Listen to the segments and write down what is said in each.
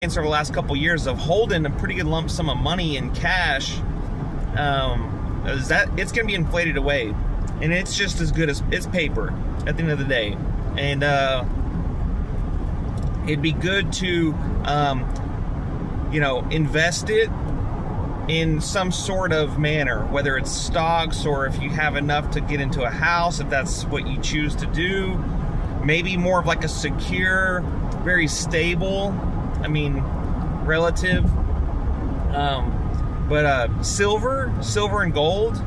over the last couple years of holding a pretty good lump sum of money in cash, is that it's going to be inflated away, and it's just as good as it's paper at the end of the day. And it'd be good to invest it in some sort of manner, whether it's stocks or if you have enough to get into a house, if that's what you choose to do. Maybe more of like a secure, very stable, relative. But silver and gold.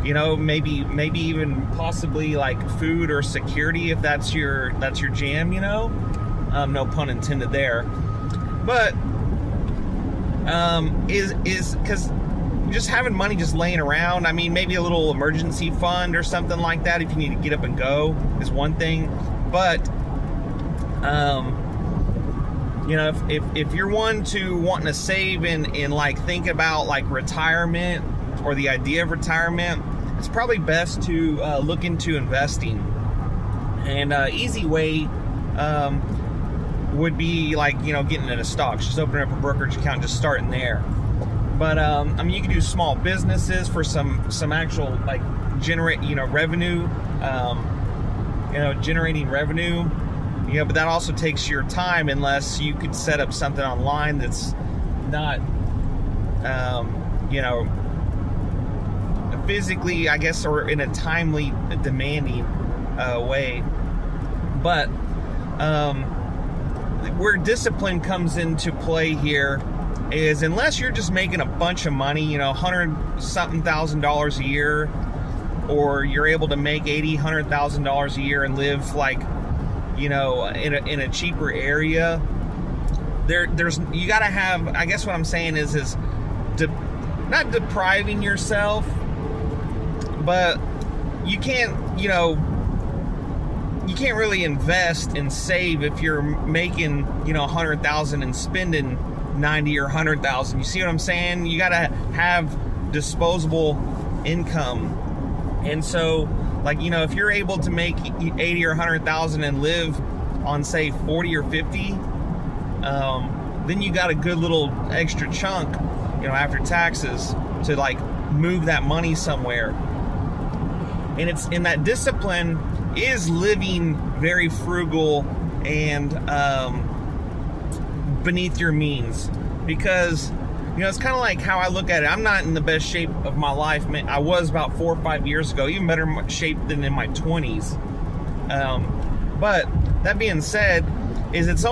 Maybe even possibly like food or security if that's your jam. No pun intended there. But is because just having money just laying around. Maybe a little emergency fund or something like that if you need to get up and go is one thing. But if you're wanting to save and like think about like retirement or the idea of retirement, it's probably best to look into investing. And easy way would be like getting into stocks. Just opening up a brokerage account and just starting there. But you can do small businesses for some actual like generate revenue, generating revenue. But that also takes your time unless you could set up something online that's not physically, I guess, or in a timely, demanding way. But where discipline comes into play here is unless you're just making a bunch of money, $100-something thousand a year, or you're able to make $80,000-$100,000 a year and live like in a cheaper area, there's you gotta have, I guess what I'm saying is not depriving yourself, but you can't really invest and save if you're making $100,000 and spending $90,000 or $100,000. You see what I'm saying? You gotta have disposable income. And so if you're able to make 80 or 100,000 and live on say 40 or 50, then you got a good little extra chunk, after taxes to like move that money somewhere. And it's in that discipline is living very frugal and beneath your means, because it's kind of like how I look at it. I'm not in the best shape of my life. I was about 4 or 5 years ago, even better shape than in my 20s. But that being said, it's